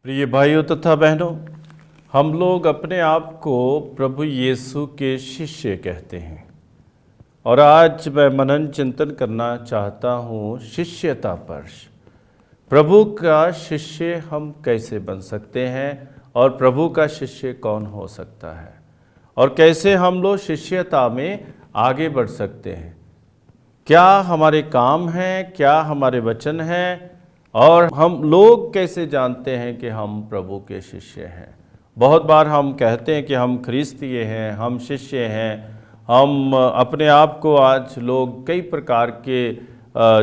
प्रिय भाइयों तथा बहनों, हम लोग अपने आप को प्रभु यीशु के शिष्य कहते हैं और आज मैं मनन चिंतन करना चाहता हूँ शिष्यता पर। प्रभु का शिष्य हम कैसे बन सकते हैं और प्रभु का शिष्य कौन हो सकता है और कैसे हम लोग शिष्यता में आगे बढ़ सकते हैं। क्या हमारे काम हैं, क्या हमारे वचन हैं और हम लोग कैसे जानते हैं कि हम प्रभु के शिष्य हैं। बहुत बार हम कहते हैं कि हम ख्रिस्तीय हैं, हम शिष्य हैं, हम अपने आप को आज लोग कई प्रकार के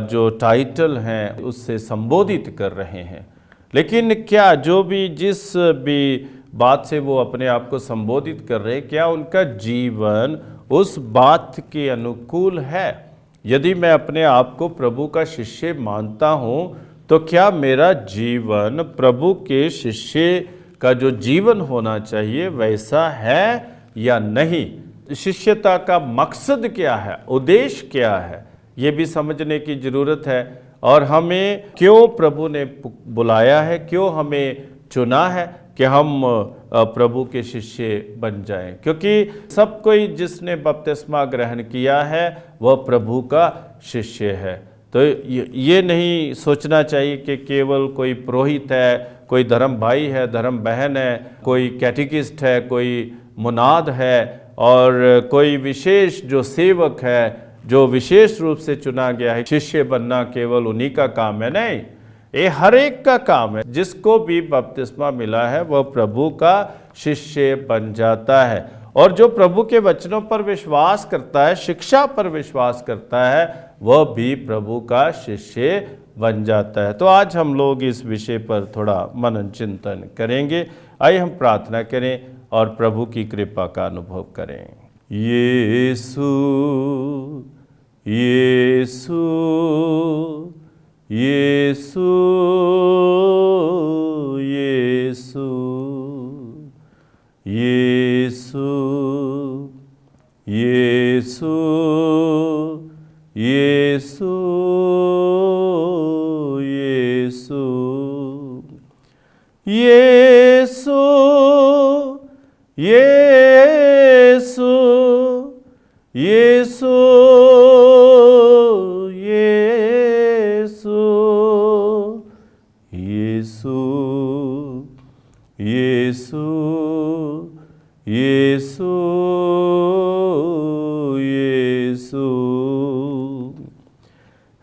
जो टाइटल हैं उससे संबोधित कर रहे हैं। लेकिन क्या जो भी जिस भी बात से वो अपने आप को संबोधित कर रहे हैं, क्या उनका जीवन उस बात के अनुकूल है? यदि मैं अपने आप को प्रभु का शिष्य मानता हूँ तो क्या मेरा जीवन प्रभु के शिष्य का जो जीवन होना चाहिए वैसा है या नहीं? शिष्यता का मकसद क्या है, उद्देश्य क्या है, ये भी समझने की ज़रूरत है। और हमें क्यों प्रभु ने बुलाया है, क्यों हमें चुना है कि हम प्रभु के शिष्य बन जाएं। क्योंकि सब कोई जिसने बपतिस्मा ग्रहण किया है वह प्रभु का शिष्य है। तो ये नहीं सोचना चाहिए कि केवल कोई पुरोहित है, कोई धर्म भाई है, धर्म बहन है, कोई कैटेकिस्ट है, कोई मुनाद है और कोई विशेष जो सेवक है जो विशेष रूप से चुना गया है। शिष्य बनना केवल उन्हीं का काम है, नहीं, ये हर एक का काम है। जिसको भी बपतिस्मा मिला है वह प्रभु का शिष्य बन जाता है और जो प्रभु के वचनों पर विश्वास करता है, शिक्षा पर विश्वास करता है, वह भी प्रभु का शिष्य बन जाता है। तो आज हम लोग इस विषय पर थोड़ा मनन चिंतन करेंगे। आइए हम प्रार्थना करें और प्रभु की कृपा का अनुभव करें। यीशु यीशु यीशु यीशु यीशु यीशु यीशु यीशु यीशु यीशु यीशु यीशु यीशु यीशु यीशु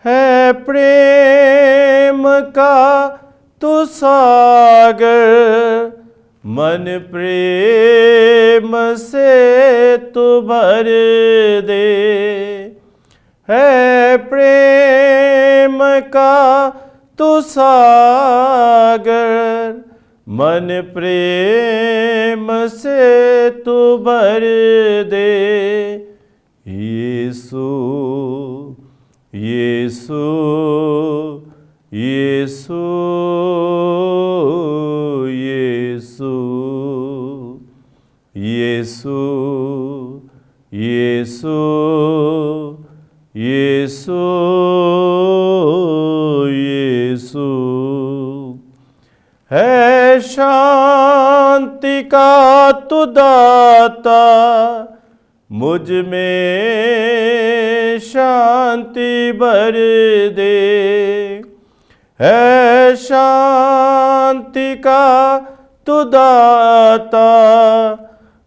है प्रेम का तू सागर, मन प्रेम से तू भर दे। है प्रेम का तू सागर, मन प्रेम से तू भर दे। यीशु यीशु यीशु यीशु यीशु यीशु यीशु यीशु है शांति का तू दाता, मुझ में शांति भर दे। है शांति का तू दाता,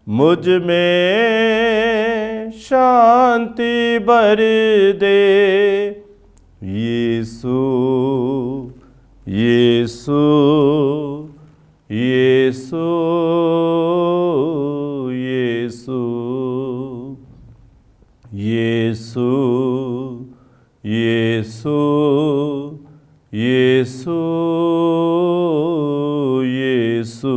मुझ में शांति भर दे। यीशु यीशु यीशु यीशु यीशु यीशु यीशु यीशु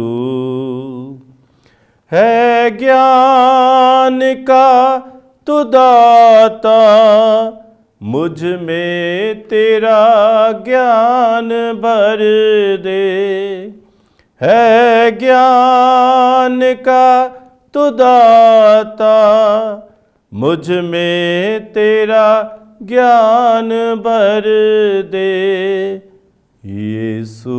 है ज्ञान का तू दाता, मुझ में तेरा ज्ञान भर दे। है ज्ञान का तू दाता, मुझ में तेरा ज्ञान भर दे। यीशु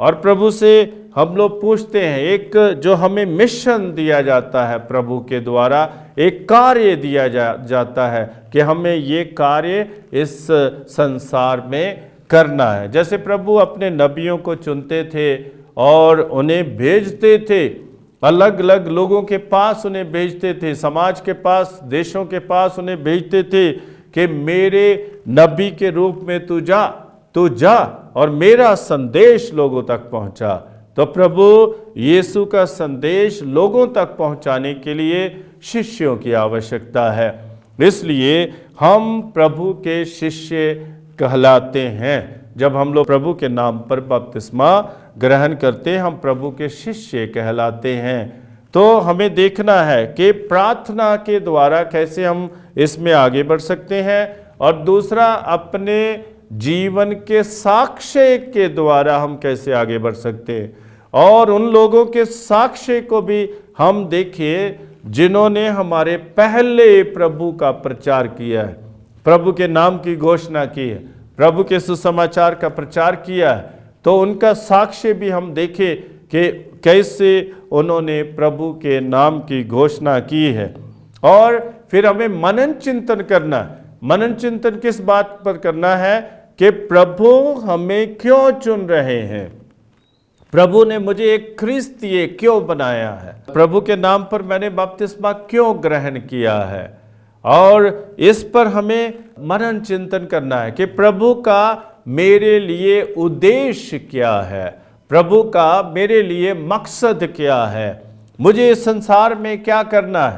और प्रभु से हम लोग पूछते हैं, एक जो हमें मिशन दिया जाता है प्रभु के द्वारा, एक कार्य दिया जाता है कि हमें ये कार्य इस संसार में करना है। जैसे प्रभु अपने नबियों को चुनते थे और उन्हें भेजते थे, अलग अलग लोगों के पास उन्हें भेजते थे, समाज के पास, देशों के पास उन्हें भेजते थे कि मेरे नबी के रूप में तू जा और मेरा संदेश लोगों तक पहुंचा। तो प्रभु यीशु का संदेश लोगों तक पहुंचाने के लिए शिष्यों की आवश्यकता है, इसलिए हम प्रभु के शिष्य कहलाते हैं। जब हम लोग प्रभु के नाम पर बपतिस्मा ग्रहण करते हैं, हम प्रभु के शिष्य कहलाते हैं। तो हमें देखना है कि प्रार्थना के द्वारा कैसे हम इसमें आगे बढ़ सकते हैं, और दूसरा अपने जीवन के साक्ष्य के द्वारा हम कैसे आगे बढ़ सकते हैं। और उन लोगों के साक्ष्य को भी हम देखें जिन्होंने हमारे पहले प्रभु का प्रचार किया है, प्रभु के नाम की घोषणा की है, प्रभु के सुसमाचार का प्रचार किया है। तो उनका साक्ष्य भी हम देखें कि कैसे उन्होंने प्रभु के नाम की घोषणा की है। और फिर हमें मनन चिंतन करना। मनन चिंतन किस बात पर करना है कि प्रभु हमें क्यों चुन रहे हैं, प्रभु ने मुझे एक ख्रिस्तीय क्यों बनाया है, प्रभु के नाम पर मैंने बपतिस्मा क्यों ग्रहण किया है। और इस पर हमें मनन चिंतन करना है कि प्रभु का मेरे लिए उद्देश्य क्या है, प्रभु का मेरे लिए मकसद क्या है, मुझे इस संसार में क्या करना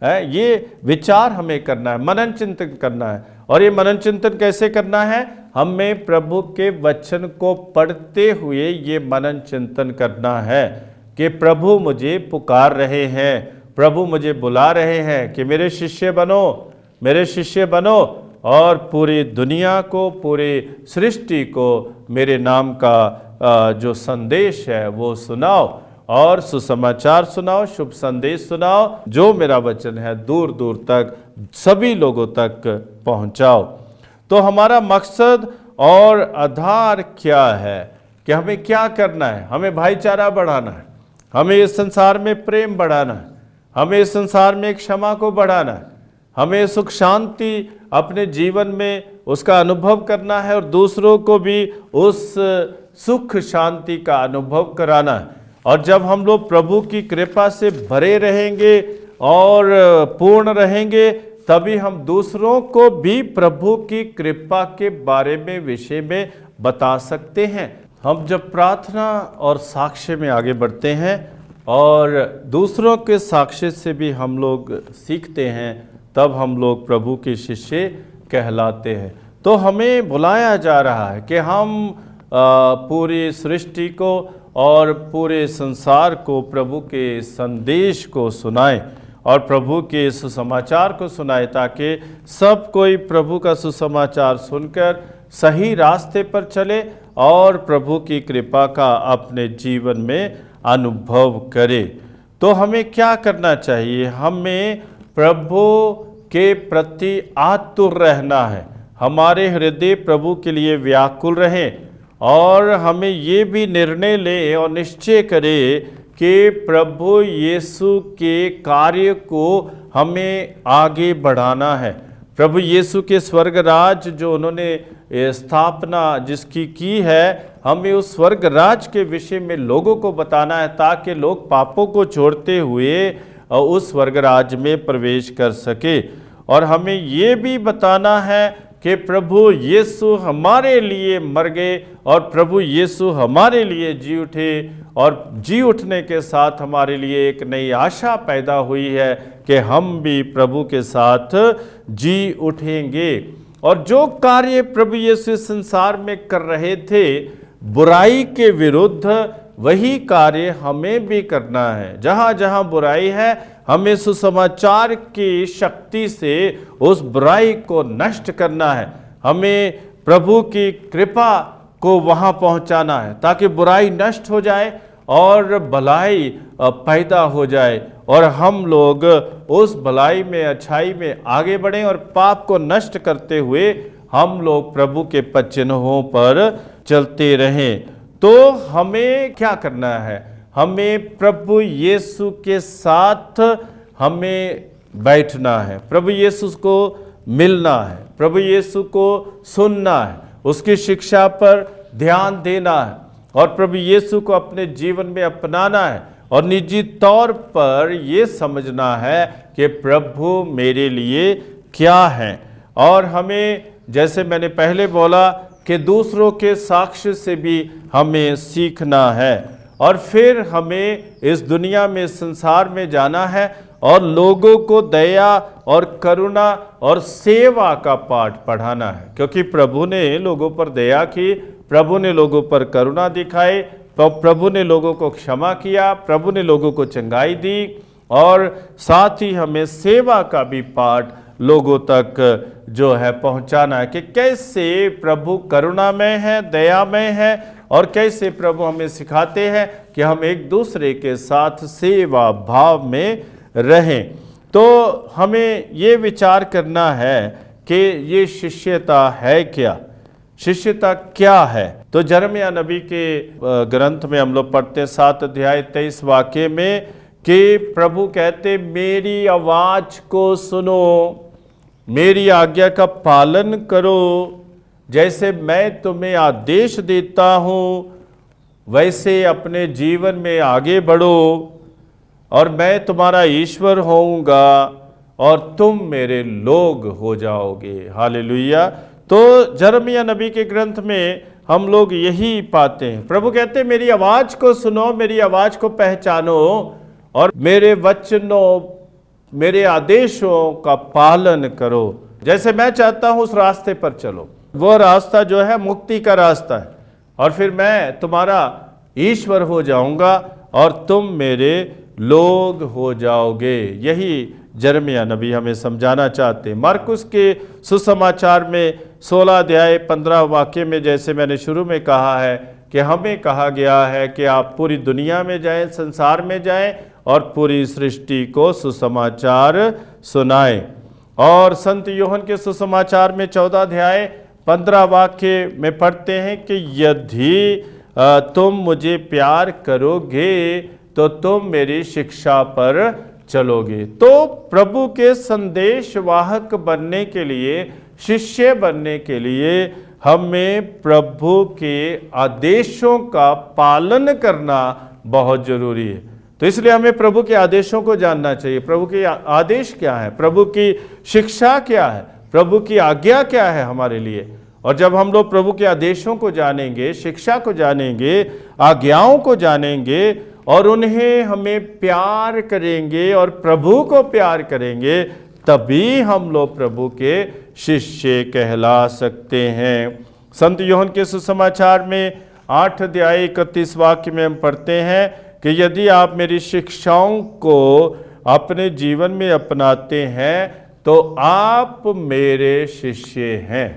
है, ये विचार हमें करना है, मनन चिंतन करना है। और ये मनन चिंतन कैसे करना है, हमें प्रभु के वचन को पढ़ते हुए ये मनन चिंतन करना है कि प्रभु मुझे पुकार रहे हैं, प्रभु मुझे बुला रहे हैं कि मेरे शिष्य बनो, मेरे शिष्य बनो, और पूरी दुनिया को, पूरी सृष्टि को मेरे नाम का जो संदेश है वो सुनाओ, और सुसमाचार सुनाओ, शुभ संदेश सुनाओ, जो मेरा वचन है दूर दूर तक सभी लोगों तक पहुंचाओ। तो हमारा मकसद और आधार क्या है कि हमें क्या करना है, हमें भाईचारा बढ़ाना है, हमें इस संसार में प्रेम बढ़ाना है, हमें इस संसार में क्षमा को बढ़ाना है, हमें सुख शांति अपने जीवन में उसका अनुभव करना है, और दूसरों को भी उस सुख शांति का अनुभव कराना है। और जब हम लोग प्रभु की कृपा से भरे रहेंगे और पूर्ण रहेंगे, तभी हम दूसरों को भी प्रभु की कृपा के बारे में, विषय में बता सकते हैं। हम जब प्रार्थना और साक्ष्य में आगे बढ़ते हैं और दूसरों के साक्ष्य से भी हम लोग सीखते हैं, तब हम लोग प्रभु के शिष्य कहलाते हैं। तो हमें बुलाया जा रहा है कि हम पूरी सृष्टि को और पूरे संसार को प्रभु के संदेश को सुनाएं और प्रभु के सुसमाचार को सुनाएं, ताकि सब कोई प्रभु का सुसमाचार सुनकर सही रास्ते पर चले और प्रभु की कृपा का अपने जीवन में अनुभव करे। तो हमें क्या करना चाहिए, हमें प्रभु के प्रति आतुर रहना है, हमारे हृदय प्रभु के लिए व्याकुल रहें, और हमें ये भी निर्णय ले और निश्चय करें कि प्रभु यीशु के कार्य को हमें आगे बढ़ाना है। प्रभु यीशु के स्वर्ग राज जो उन्होंने स्थापना जिसकी की है, हमें उस स्वर्ग राज के विषय में लोगों को बताना है, ताकि लोग पापों को छोड़ते हुए उस स्वर्ग राज में प्रवेश कर सके। और हमें ये भी बताना है कि प्रभु यीशु हमारे लिए मर गए और प्रभु यीशु हमारे लिए जी उठे, और जी उठने के साथ हमारे लिए एक नई आशा पैदा हुई है कि हम भी प्रभु के साथ जी उठेंगे। और जो कार्य प्रभु यीशु संसार में कर रहे थे बुराई के विरुद्ध, वही कार्य हमें भी करना है। जहाँ जहाँ बुराई है, हमें सुसमाचार की शक्ति से उस बुराई को नष्ट करना है, हमें प्रभु की कृपा को वहाँ पहुँचाना है, ताकि बुराई नष्ट हो जाए और भलाई पैदा हो जाए, और हम लोग उस भलाई में, अच्छाई में आगे बढ़ें, और पाप को नष्ट करते हुए हम लोग प्रभु के पद चिन्हों पर चलते रहें। तो हमें क्या करना है? हमें प्रभु यीशु के साथ हमें बैठना है, प्रभु यीशु को मिलना है, प्रभु यीशु को सुनना है, उसकी शिक्षा पर ध्यान देना है और प्रभु यीशु को अपने जीवन में अपनाना है और निजी तौर पर ये समझना है कि प्रभु मेरे लिए क्या है। और हमें, जैसे मैंने पहले बोला, कि दूसरों के साक्ष्य से भी हमें सीखना है और फिर हमें इस दुनिया में, संसार में जाना है और लोगों को दया और करुणा और सेवा का पाठ पढ़ाना है, क्योंकि प्रभु ने लोगों पर दया की, प्रभु ने लोगों पर करुणा दिखाई, प्रभु ने लोगों को क्षमा किया, प्रभु ने लोगों को चंगाई दी और साथ ही हमें सेवा का भी पाठ लोगों तक जो है पहुंचाना है कि कैसे प्रभु करुणामय है, दयामय है और कैसे प्रभु हमें सिखाते हैं कि हम एक दूसरे के साथ सेवा भाव में रहें। तो हमें ये विचार करना है कि ये शिष्यता है क्या, शिष्यता क्या है। तो यिर्मयाह नबी के ग्रंथ में हम लोग पढ़ते हैं 7 अध्याय 23 वाक्य में कि प्रभु कहते, मेरी आवाज को सुनो, मेरी आज्ञा का पालन करो, जैसे मैं तुम्हें आदेश देता हूँ वैसे अपने जीवन में आगे बढ़ो और मैं तुम्हारा ईश्वर होऊंगा और तुम मेरे लोग हो जाओगे। हालेलुया। तो यिर्मयाह नबी के ग्रंथ में हम लोग यही पाते हैं, प्रभु कहते हैं मेरी आवाज को सुनो, मेरी आवाज को पहचानो और मेरे वचनों, मेरे आदेशों का पालन करो। जैसे मैं चाहता हूं उस रास्ते पर चलो, वो रास्ता जो है मुक्ति का रास्ता है और फिर मैं तुम्हारा ईश्वर हो जाऊंगा और तुम मेरे लोग हो जाओगे। यही यिर्मयाह नबी हमें समझाना चाहते हैं। मरकुस के सुसमाचार में 16 अध्याय 15 वाक्य में, जैसे मैंने शुरू में कहा है कि हमें कहा गया है कि आप पूरी दुनिया में जाएं, संसार में जाएं और पूरी सृष्टि को सुसमाचार सुनाएं। और संत यूहन्ना के सुसमाचार में 14 अध्याय 15 वाक्य में पढ़ते हैं कि यदि तुम मुझे प्यार करोगे तो तुम मेरी शिक्षा पर चलोगे। तो प्रभु के संदेश वाहक बनने के लिए, शिष्य बनने के लिए हमें प्रभु के आदेशों का पालन करना बहुत जरूरी है। तो इसलिए हमें प्रभु के आदेशों को जानना चाहिए। प्रभु के आदेश क्या है, प्रभु की शिक्षा क्या है, प्रभु की आज्ञा क्या है हमारे लिए। और जब हम लोग प्रभु के आदेशों को जानेंगे, शिक्षा को जानेंगे, आज्ञाओं को जानेंगे और उन्हें हमें प्यार करेंगे और प्रभु को प्यार करेंगे, तभी हम लोग प्रभु के शिष्य कहला सकते हैं। संत यूहन्ना के सुसमाचार में 8 अध्याय 31 वाक्य में हम पढ़ते हैं कि यदि आप मेरी शिक्षाओं को अपने जीवन में अपनाते हैं तो आप मेरे शिष्य हैं।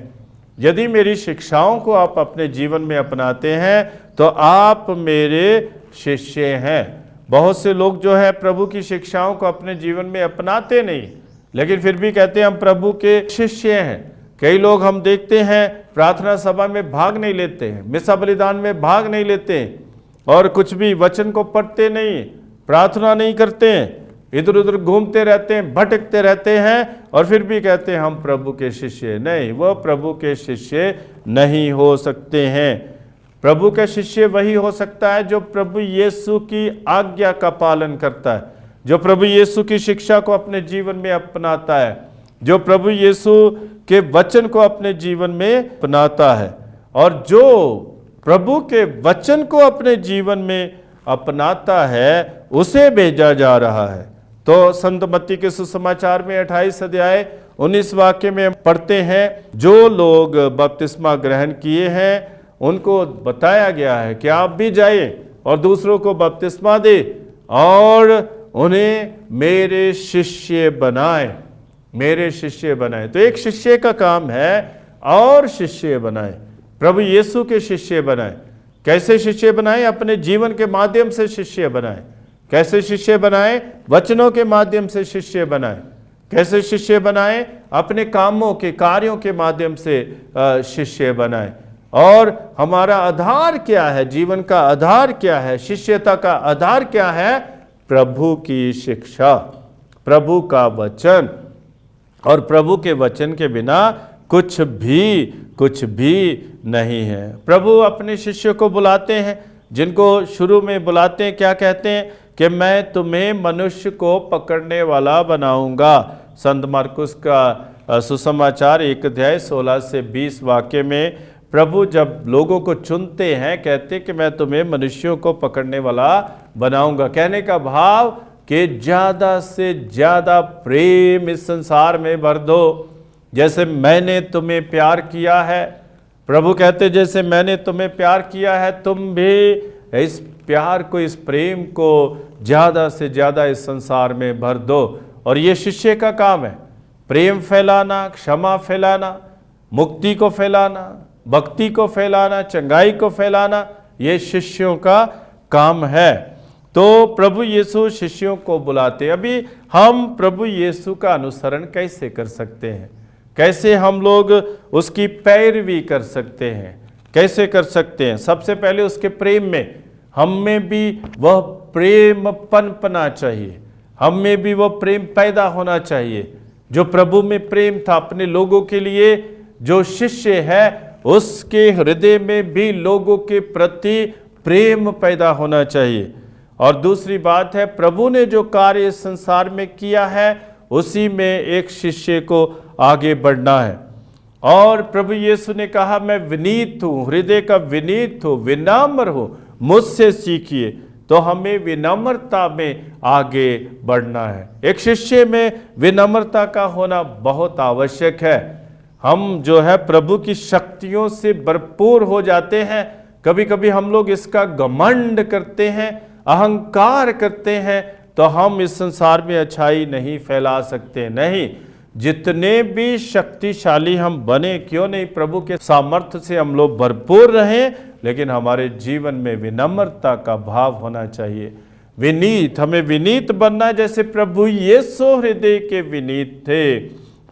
यदि मेरी शिक्षाओं को आप अपने जीवन में अपनाते हैं तो आप मेरे शिष्य हैं। बहुत से लोग जो है प्रभु की शिक्षाओं को अपने जीवन में अपनाते नहीं, लेकिन फिर भी कहते हैं हम प्रभु के शिष्य हैं। कई लोग हम देखते हैं प्रार्थना सभा में भाग नहीं लेते हैं, मिसा बलिदान में भाग नहीं लेते हैं और कुछ भी वचन को पढ़ते नहीं, प्रार्थना नहीं करते हैं, इधर उधर घूमते रहते हैं, भटकते रहते हैं और फिर भी कहते हैं हम प्रभु के शिष्य। नहीं, वह प्रभु के शिष्य नहीं हो सकते हैं। प्रभु का शिष्य वही हो सकता है जो प्रभु यीशु की आज्ञा का पालन करता है, जो प्रभु यीशु की शिक्षा को अपने जीवन में अपनाता है, जो प्रभु यीशु के वचन को अपने जीवन में अपनाता है। और जो प्रभु के वचन को अपने जीवन में अपनाता है उसे भेजा जा रहा है। तो संत मत्ती के सुसमाचार में 28 अध्याय 19 वाक्य में पढ़ते हैं, जो लोग बपतिस्मा ग्रहण किए हैं उनको बताया गया है कि आप भी जाइए और दूसरों को बपतिस्मा दे और उन्हें मेरे शिष्य बनाएं, मेरे शिष्य बनाएं। तो एक शिष्य का काम है और शिष्य बनाएं, प्रभु यीशु के शिष्य बनाएं। कैसे शिष्य बनाएं? अपने जीवन के माध्यम से शिष्य बनाएं। कैसे शिष्य बनाएं? वचनों के माध्यम से शिष्य बनाएं। कैसे शिष्य बनाएं? अपने कामों के, कार्यों के माध्यम से शिष्य बनाएं। और हमारा आधार क्या है, जीवन का आधार क्या है, शिष्यता का आधार क्या है? प्रभु की शिक्षा, प्रभु का वचन। और प्रभु के वचन के बिना कुछ भी नहीं है। प्रभु अपने शिष्यों को बुलाते हैं, जिनको शुरू में बुलाते हैं, क्या कहते हैं कि मैं तुम्हें मनुष्य को पकड़ने वाला बनाऊंगा। संत मार्कुस का सुसमाचार 1 अध्याय 16 से 20 वाक्य में प्रभु जब लोगों को चुनते हैं, कहते कि मैं तुम्हें मनुष्यों को पकड़ने वाला बनाऊंगा। कहने का भाव कि ज़्यादा से ज़्यादा प्रेम इस संसार में भर दो, जैसे मैंने तुम्हें प्यार किया है। प्रभु कहते जैसे मैंने तुम्हें प्यार किया है, तुम भी इस प्यार को, इस प्रेम को ज़्यादा से ज़्यादा इस संसार में भर दो। और ये शिष्य का काम है, प्रेम फैलाना, क्षमा फैलाना, मुक्ति को फैलाना, भक्ति को फैलाना, चंगाई को फैलाना, ये शिष्यों का काम है। तो प्रभु यीशु शिष्यों को बुलाते। अभी हम प्रभु यीशु का अनुसरण कैसे कर सकते हैं? कैसे हम लोग उसकी पैरवी कर सकते हैं? कैसे कर सकते हैं? सबसे पहले उसके प्रेम में, हम में भी वह प्रेम पनपना चाहिए, हम में भी वह प्रेम पैदा होना चाहिए जो प्रभु में प्रेम था अपने लोगों के लिए। जो शिष्य है उसके हृदय में भी लोगों के प्रति प्रेम पैदा होना चाहिए। और दूसरी बात है, प्रभु ने जो कार्य इस संसार में किया है उसी में एक शिष्य को आगे बढ़ना है। और प्रभु यीशु ने कहा मैं विनीत हूँ, हृदय का विनीत हूँ, विनम्र हूँ, मुझसे सीखिए। तो हमें विनम्रता में आगे बढ़ना है। एक शिष्य में विनम्रता का होना बहुत आवश्यक है। हम जो है प्रभु की शक्तियों से भरपूर हो जाते हैं। कभी कभी हम लोग इसका घमंड करते हैं, अहंकार करते हैं, तो हम इस संसार में अच्छाई नहीं फैला सकते। नहीं, जितने भी शक्तिशाली हम बने क्यों नहीं, प्रभु के सामर्थ्य से हम लोग भरपूर रहें, लेकिन हमारे जीवन में विनम्रता का भाव होना चाहिए। विनीत, हमें विनीत बनना है, जैसे प्रभु यीशु हृदय के विनीत थे।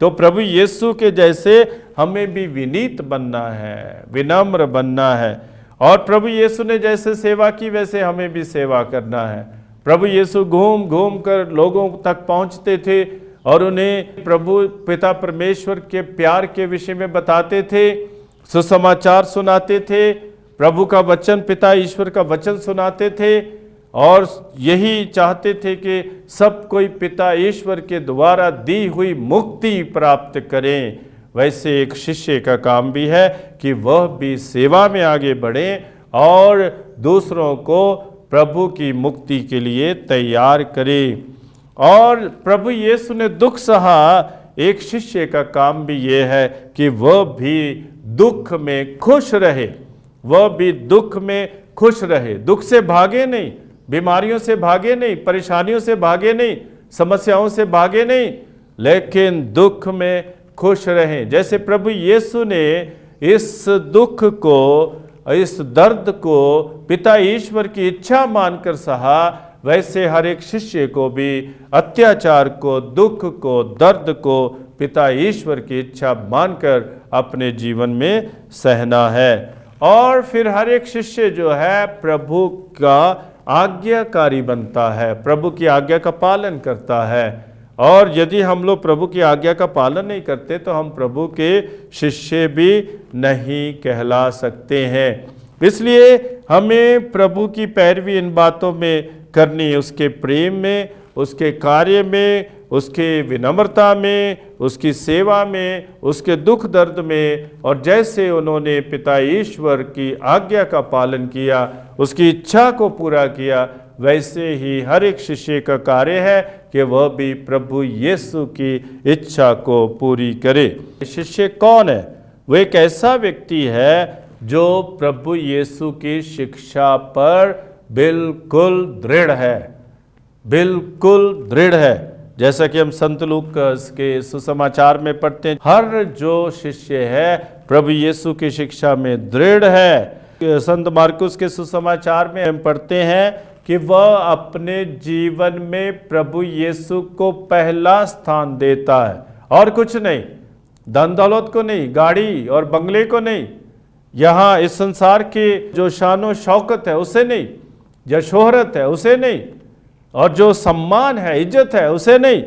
तो प्रभु यीशु के जैसे हमें भी विनीत बनना है, विनम्र बनना है। और प्रभु यीशु ने जैसे सेवा की वैसे हमें भी सेवा करना है। प्रभु यीशु घूम घूम कर लोगों तक पहुंचते थे और उन्हें प्रभु पिता परमेश्वर के प्यार के विषय में बताते थे, सुसमाचार सुनाते थे, प्रभु का वचन, पिता ईश्वर का वचन सुनाते थे। और यही चाहते थे कि सब कोई पिता ईश्वर के द्वारा दी हुई मुक्ति प्राप्त करें। वैसे एक शिष्य का काम भी है कि वह भी सेवा में आगे बढ़े और दूसरों को प्रभु की मुक्ति के लिए तैयार करे। और प्रभु यीशु ने दुख सहा, एक शिष्य का काम भी ये है कि वह भी दुख में खुश रहे, वह भी दुख में खुश रहे। दुख से भागे नहीं, बीमारियों से भागे नहीं, परेशानियों से भागे नहीं, समस्याओं से भागे नहीं, लेकिन दुख में खुश रहें। जैसे प्रभु यीशु ने इस दुख को, इस दर्द को पिता ईश्वर की इच्छा मानकर सहा, वैसे हर एक शिष्य को भी अत्याचार को, दुख को, दर्द को पिता ईश्वर की इच्छा मानकर अपने जीवन में सहना है। और फिर हर एक शिष्य जो है प्रभु का आज्ञाकारी बनता है, प्रभु की आज्ञा का पालन करता है। और यदि हम लोग प्रभु की आज्ञा का पालन नहीं करते तो हम प्रभु के शिष्य भी नहीं कहला सकते हैं। इसलिए हमें प्रभु की पैरवी इन बातों में करनी है, उसके प्रेम में, उसके कार्य में, उसके विनम्रता में, उसकी सेवा में, उसके दुख दर्द में। और जैसे उन्होंने पिता ईश्वर की आज्ञा का पालन किया, उसकी इच्छा को पूरा किया, वैसे ही हर एक शिष्य का कार्य है कि वह भी प्रभु यीशु की इच्छा को पूरी करे। शिष्य कौन है? वह एक ऐसा व्यक्ति है जो प्रभु यीशु की शिक्षा पर बिल्कुल दृढ़ है, बिल्कुल दृढ़ है। जैसा कि हम संत लूकास के सुसमाचार में पढ़ते हैं, हर जो शिष्य है प्रभु यीशु की शिक्षा में दृढ़ है। संत मार्कुस के सुसमाचार में हम पढ़ते हैं कि वह अपने जीवन में प्रभु यीशु को पहला स्थान देता है, और कुछ नहीं, धन दौलत को नहीं, गाड़ी और बंगले को नहीं, यहाँ इस संसार की जो शानो शौकत है उसे नहीं, जो शोहरत है उसे नहीं, और जो सम्मान है, इज्जत है उसे नहीं,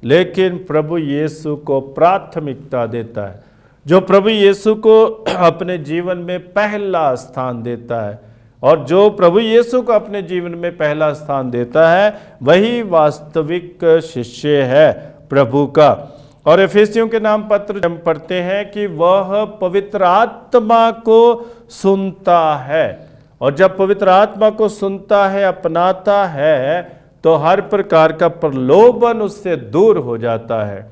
लेकिन प्रभु यीशु को प्राथमिकता देता है। जो प्रभु यीशु को अपने जीवन में पहला स्थान देता है, और जो प्रभु यीशु को अपने जीवन में पहला स्थान देता है, वही वास्तविक शिष्य है प्रभु का। और एफेसियों के नाम पत्र हम पढ़ते हैं कि वह पवित्र आत्मा को सुनता है, और जब पवित्र आत्मा को सुनता है, अपनाता है, तो हर प्रकार का प्रलोभन उससे दूर हो जाता है।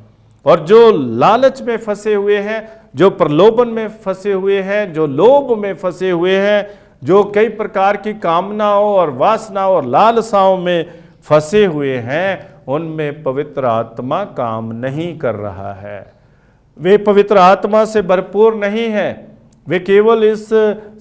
और जो लालच में फंसे हुए हैं, जो प्रलोभन में फंसे हुए हैं, जो लोभ में फंसे हुए हैं, जो कई प्रकार की कामनाओं और वासनाओं और लालसाओं में फंसे हुए हैं, उनमें पवित्र आत्मा काम नहीं कर रहा है। वे पवित्र आत्मा से भरपूर नहीं है। वे केवल इस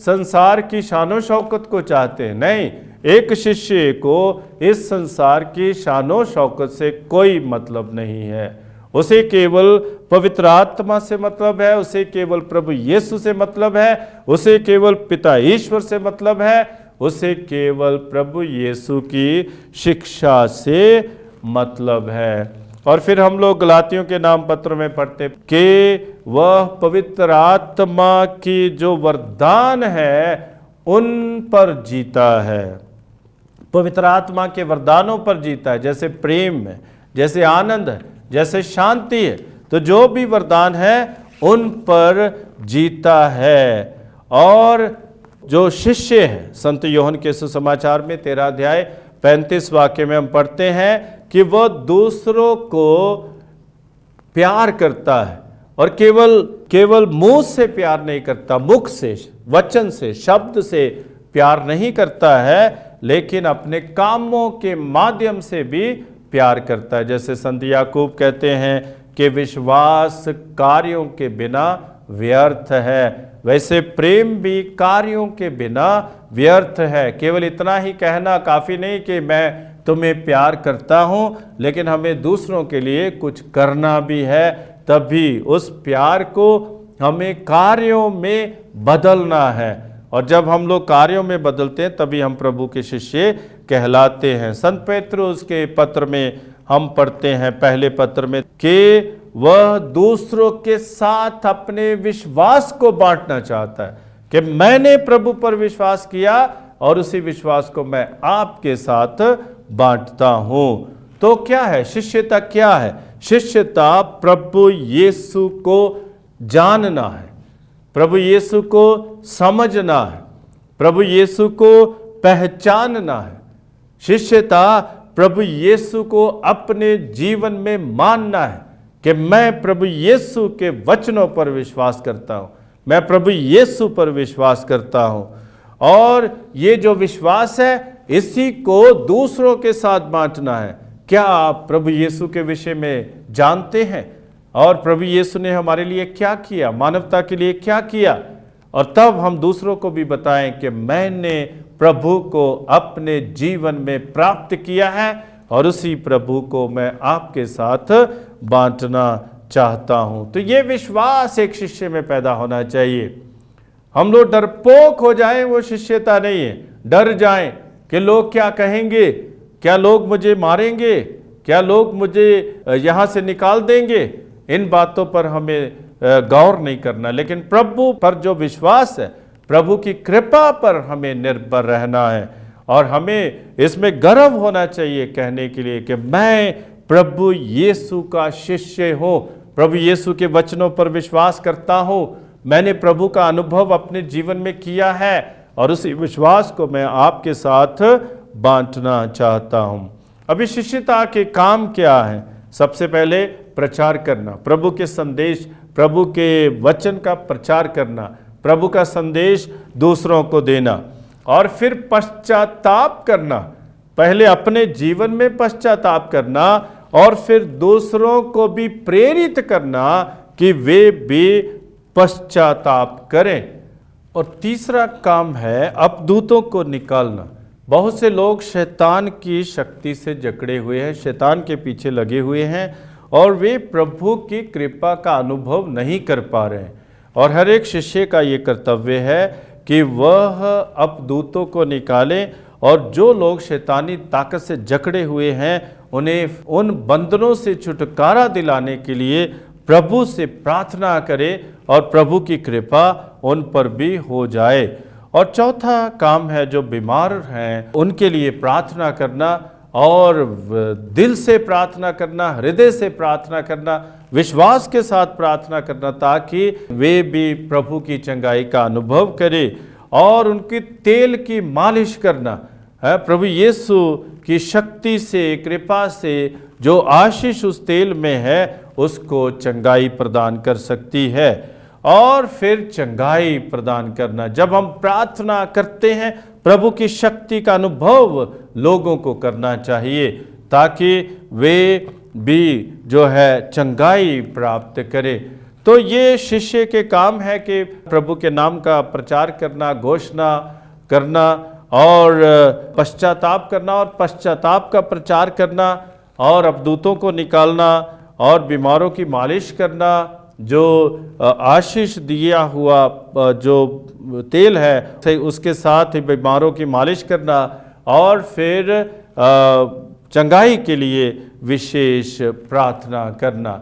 संसार की शानो शौकत को चाहते हैं। नहीं, एक शिष्य को इस संसार की शानो शौकत से कोई मतलब नहीं है। उसे केवल पवित्र आत्मा से मतलब है, उसे केवल प्रभु यीशु से मतलब है, उसे केवल पिता ईश्वर से मतलब है, उसे केवल प्रभु यीशु की शिक्षा से मतलब है। और फिर हम लोग गलातियों के नाम पत्र में पढ़ते कि वह पवित्र आत्मा की जो वरदान है उन पर जीता है। पवित्र आत्मा के वरदानों पर जीता है, जैसे प्रेम है, जैसे आनंद है, जैसे शांति है। तो जो भी वरदान है उन पर जीता है। और जो शिष्य है, संत यूहन्ना के सुसमाचार में 13 अध्याय 35 वाक्य में हम पढ़ते हैं कि वह दूसरों को प्यार करता है, और केवल मुंह से प्यार नहीं करता, मुख से, वचन से, शब्द से प्यार नहीं करता है, लेकिन अपने कामों के माध्यम से भी प्यार करता है। जैसे संत याकूब कहते हैं कि विश्वास कार्यों के बिना व्यर्थ है, वैसे प्रेम भी कार्यों के बिना व्यर्थ है। केवल इतना ही कहना काफ़ी नहीं कि मैं तुम्हें प्यार करता हूँ, लेकिन हमें दूसरों के लिए कुछ करना भी है। तभी उस प्यार को हमें कार्यों में बदलना है, और जब हम लोग कार्यों में बदलते हैं तभी हम प्रभु के शिष्य कहलाते हैं। संत पेत्रुस के पत्र में हम पढ़ते हैं, पहले पत्र में, कि वह दूसरों के साथ अपने विश्वास को बांटना चाहता है, कि मैंने प्रभु पर विश्वास किया और उसी विश्वास को मैं आपके साथ बांटता हूं। तो क्या है शिष्यता? क्या है शिष्यता? प्रभु यीशु को जानना है, प्रभु यीशु को समझना है, प्रभु यीशु को पहचानना है। शिष्यता प्रभु यीशु को अपने जीवन में मानना है कि मैं प्रभु यीशु के वचनों पर विश्वास करता हूं, मैं प्रभु यीशु पर विश्वास करता हूं, और ये जो विश्वास है इसी को दूसरों के साथ बांटना है। क्या आप प्रभु यीशु के विषय में जानते हैं? और प्रभु यीशु ने हमारे लिए क्या किया, मानवता के लिए क्या किया, और तब हम दूसरों को भी बताएं कि मैंने प्रभु को अपने जीवन में प्राप्त किया है और उसी प्रभु को मैं आपके साथ बांटना चाहता हूं। तो ये विश्वास एक शिष्य में पैदा होना चाहिए। हम लोग डरपोक हो जाएं, वो शिष्यता नहीं है। डर जाएं कि लोग क्या कहेंगे, क्या लोग मुझे मारेंगे, क्या लोग मुझे यहाँ से निकाल देंगे, इन बातों पर हमें गौर नहीं करना, लेकिन प्रभु पर जो विश्वास है, प्रभु की कृपा पर हमें निर्भर रहना है। और हमें इसमें गर्व होना चाहिए कहने के लिए कि मैं प्रभु यीशु का शिष्य हूँ, प्रभु यीशु के वचनों पर विश्वास करता हूँ, मैंने प्रभु का अनुभव अपने जीवन में किया है और उसी विश्वास को मैं आपके साथ बांटना चाहता हूँ। अभी शिष्यता के काम क्या है? सबसे पहले प्रचार करना, प्रभु के संदेश, प्रभु के वचन का प्रचार करना, प्रभु का संदेश दूसरों को देना, और फिर पश्चाताप करना। पहले अपने जीवन में पश्चाताप करना और फिर दूसरों को भी प्रेरित करना कि वे भी पश्चाताप करें। और तीसरा काम है अपदूतों को निकालना। बहुत से लोग शैतान की शक्ति से जकड़े हुए हैं, शैतान के पीछे लगे हुए हैं और वे प्रभु की कृपा का अनुभव नहीं कर पा रहे हैं। और हर एक शिष्य का ये कर्तव्य है कि वह अपदूतों को निकाले और जो लोग शैतानी ताकत से जकड़े हुए हैं उन्हें उन बंधनों से छुटकारा दिलाने के लिए प्रभु से प्रार्थना करे और प्रभु की कृपा उन पर भी हो जाए। और चौथा काम है जो बीमार हैं उनके लिए प्रार्थना करना, और दिल से प्रार्थना करना, हृदय से प्रार्थना करना, विश्वास के साथ प्रार्थना करना, ताकि वे भी प्रभु की चंगाई का अनुभव करें। और उनकी तेल की मालिश करना है, प्रभु यीशु की शक्ति से, कृपा से जो आशीष उस तेल में है उसको चंगाई प्रदान कर सकती है। और फिर चंगाई प्रदान करना, जब हम प्रार्थना करते हैं प्रभु की शक्ति का अनुभव लोगों को करना चाहिए ताकि वे भी जो है चंगाई प्राप्त करें। तो ये शिष्य के काम है कि प्रभु के नाम का प्रचार करना, घोषणा करना और पश्चाताप करना और पश्चाताप का प्रचार करना और अपदूतों को निकालना और बीमारों की मालिश करना, जो आशीष दिया हुआ जो तेल है उसके साथ ही बीमारों की मालिश करना और फिर चंगाई के लिए विशेष प्रार्थना करना।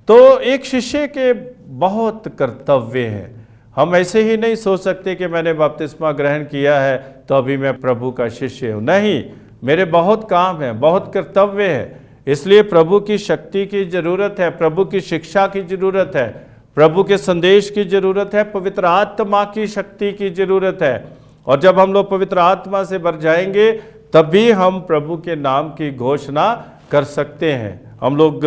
तो एक शिष्य के बहुत कर्तव्य हैं। हम ऐसे ही नहीं सोच सकते कि मैंने बपतिस्मा ग्रहण किया है तो अभी मैं प्रभु का शिष्य हूँ। नहीं, मेरे बहुत काम है, बहुत कर्तव्य है। इसलिए प्रभु की शक्ति की जरूरत है, प्रभु की शिक्षा की जरूरत है, प्रभु के संदेश की जरूरत है, पवित्र आत्मा की शक्ति की जरूरत है। और जब हम लोग पवित्र आत्मा से भर जाएंगे तभी हम प्रभु के नाम की घोषणा कर सकते हैं। हम लोग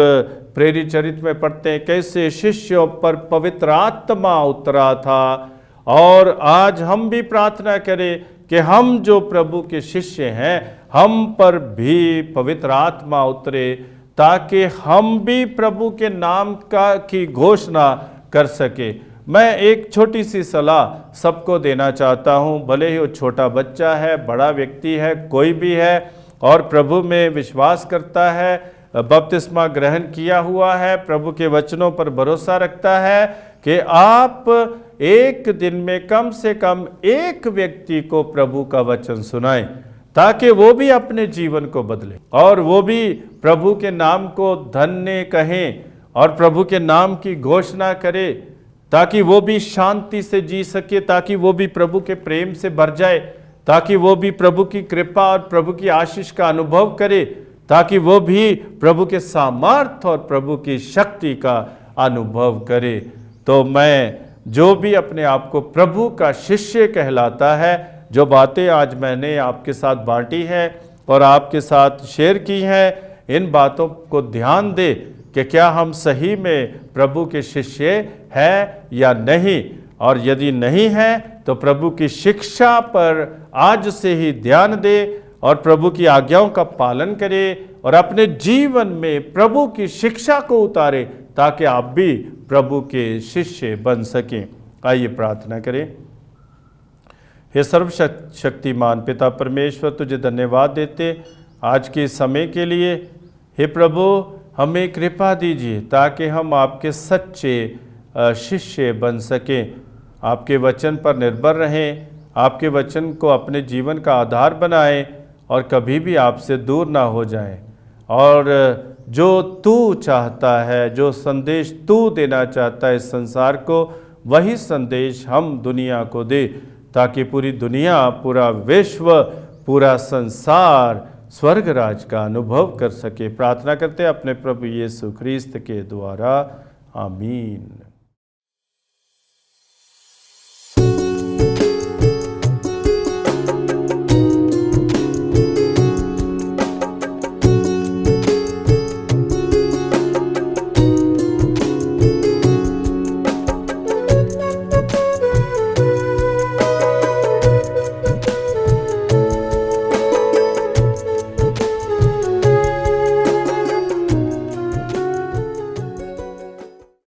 प्रेरित चरित्र में पढ़ते हैं कैसे शिष्यों पर पवित्र आत्मा उतरा था। और आज हम भी प्रार्थना करें कि हम जो प्रभु के शिष्य हैं हम पर भी पवित्र आत्मा उतरे ताकि हम भी प्रभु के नाम की घोषणा कर सके। मैं एक छोटी सी सलाह सबको देना चाहता हूँ, भले ही वो छोटा बच्चा है, बड़ा व्यक्ति है, कोई भी है और प्रभु में विश्वास करता है, बपतिस्मा ग्रहण किया हुआ है, प्रभु के वचनों पर भरोसा रखता है कि आप एक दिन में कम से कम एक व्यक्ति को प्रभु का वचन सुनाएं ताकि वो भी अपने जीवन को बदले और वो भी प्रभु के नाम को धन्य कहें और प्रभु के नाम की घोषणा करे ताकि वो भी शांति से जी सके, ताकि वो भी प्रभु के प्रेम से भर जाए, ताकि वो भी प्रभु की कृपा और प्रभु की आशीष का अनुभव करे, ताकि वो भी प्रभु के सामर्थ्य और प्रभु की शक्ति का अनुभव करे। तो मैं जो भी अपने आप को प्रभु का शिष्य कहलाता है, जो बातें आज मैंने आपके साथ बांटी है और आपके साथ शेयर की हैं, इन बातों को ध्यान दे कि क्या हम सही में प्रभु के शिष्य हैं या नहीं। और यदि नहीं है तो प्रभु की शिक्षा पर आज से ही ध्यान दे और प्रभु की आज्ञाओं का पालन करे और अपने जीवन में प्रभु की शिक्षा को उतारे ताकि आप भी प्रभु के शिष्य बन सकें। आइए प्रार्थना करें। हे सर्वशक्तिमान पिता परमेश्वर, तुझे धन्यवाद देते आज के समय के लिए। हे प्रभु, हमें कृपा दीजिए ताकि हम आपके सच्चे शिष्य बन सकें, आपके वचन पर निर्भर रहें, आपके वचन को अपने जीवन का आधार बनाएं और कभी भी आपसे दूर ना हो जाएं। और जो तू चाहता है, जो संदेश तू देना चाहता है इस संसार को, वही संदेश हम दुनिया को दे ताकि पूरी दुनिया, पूरा विश्व, पूरा संसार स्वर्ग राज का अनुभव कर सके। प्रार्थना करते हैं अपने प्रभु यीशु ख्रीस्त के द्वारा, आमीन।